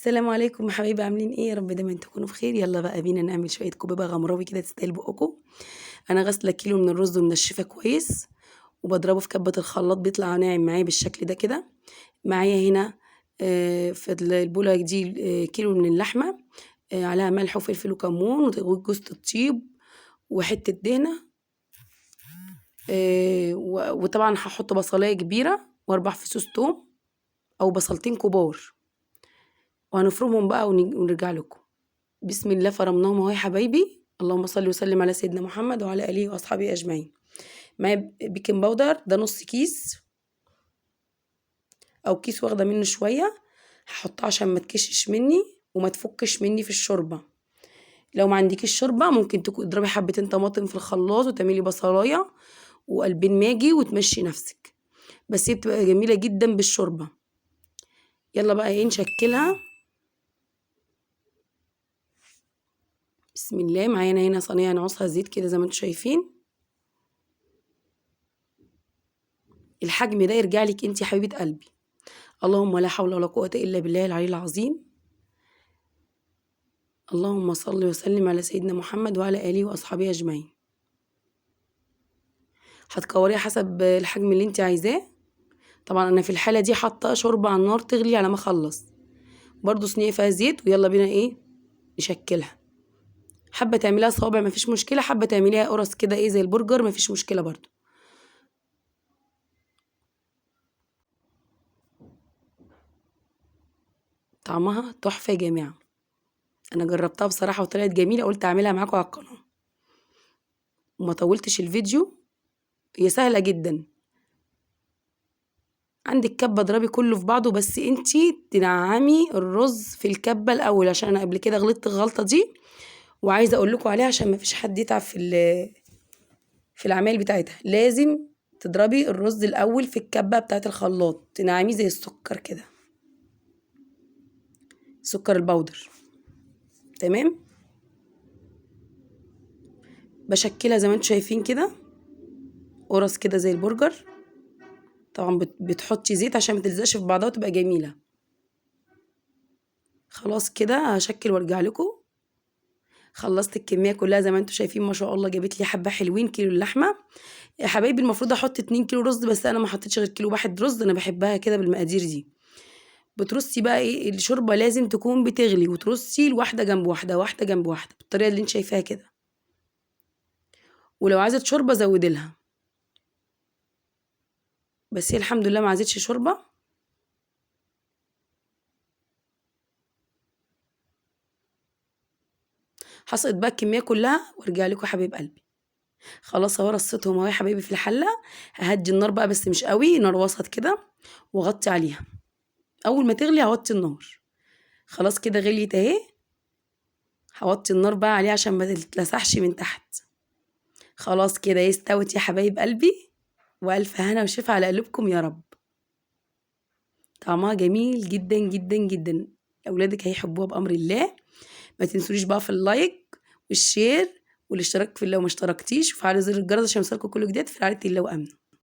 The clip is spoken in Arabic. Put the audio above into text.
السلام عليكم يا حبايبي، عاملين ايه؟ يا رب دايما تكونوا بخير. يلا بقى بينا نعمل شويه كوبيبه غمراوي كده تستاهل بقكم. انا غاسله كيلو من الرز ومنشفه كويس وبضربه في كبه الخلاط، بيطلع ناعم معايا بالشكل ده كده. معايا هنا في البوله دي كيلو من اللحمه، عليها ملح وفلفل وكمون وجوز الطيب وحته دهنه. وطبعا هحط بصلايه كبيره واربع فصوص توم او بصلتين كبار، وهنفرمهم بقى ونرجع لكم. بسم الله، فرمناهم اهو يا حبايبي. اللهم صل وسلم على سيدنا محمد وعلى اله واصحابه اجمعين. معايا بيكنج باودر، ده نص كيس او كيس واخده منه شويه، هحطها عشان ما تكشش مني وما تفكش مني في الشوربه. لو ما عندكيش شوربه ممكن تضربي حبتين طماطم في الخلاط وتعملي بصلايه وقلبين ماجي وتمشي نفسك، بس هي بتبقى جميله جدا بالشوربه. يلا بقى ايه نشكلها. بسم الله. معانا هنا صينيه نعوصها زيت كده زي ما انتم شايفين. الحجم ده يرجع لك انت يا حبيبه قلبي. اللهم لا حول ولا قوه الا بالله العلي العظيم. اللهم صل وسلم على سيدنا محمد وعلى اله واصحابه اجمعين. هتكوريها حسب الحجم اللي انت عايزاه. طبعا انا في الحاله دي حاطه شوربه على النار تغلي على ما اخلص، برضو صينيه فيها زيت. ويلا بينا ايه نشكلها. حابه تعمليها صوابع مفيش مشكله، حابه تعمليها قرص كده ايه زي البرجر مفيش مشكله برضو. طعمها تحفه يا جماعه، انا جربتها بصراحه وطلعت جميله، قلت اعملها معاكم على القناه وما طولتش الفيديو. هي سهله جدا. عندك كبه اضربي كله في بعضه، بس انتي تنعمي الرز في الكبه الاول عشان انا قبل كده غلطت الغلطه دي، وعايزه اقول لكم عليها عشان ما فيش حد يتعب في العمايل بتاعتها. لازم تضربي الرز الاول في الكبه بتاعت الخلاط، تنعميه زي السكر كده، سكر البودر. تمام. بشكلها زي ما انتم شايفين كده، قرص كده زي البرجر. طبعا بتحطي زيت عشان ما تلزقش في بعضها وتبقى جميله. خلاص كده هشكل وارجع لكم. خلصت الكميه كلها زي ما انتم شايفين، ما شاء الله جابت لي حبه حلوين. كيلو اللحمه يا حبايبي المفروض احط 2 كيلو رز، بس انا ما حطيتش غير كيلو واحد رز، انا بحبها كده بالمقادير دي. بترصي بقى ايه الشوربه لازم تكون بتغلي، وترصي الواحده جنب واحده واحده جنب واحده بالطريقه اللي انت شايفاها كده. ولو عايزه شوربه زودي لها، بس هي الحمد لله ما عايزتش شوربه. هسقط بقى الكميه كلها وارجع لكم حبايب قلبي. خلاص اهو رصيتهم اهو يا حبايبي في الحله. ههدي النار بقى بس مش قوي، نار وسط كده، واغطي عليها. اول ما تغلي هوطي النار. خلاص كده غليت اهي. هوطي النار بقى عليها عشان ما تتلسعش من تحت. خلاص كده استوت يا حبايب قلبي، والف هنا وشفا على قلوبكم يا رب. طعمها جميل جدا جدا جدا، اولادك هيحبوها بامر الله. ما تنسونيش بقى في اللايك والشير والاشتراك في لو ما اشتركتيش، وفعلوا زر الجرس عشان يوصلكوا كل جديد في رعاية الله وامنه.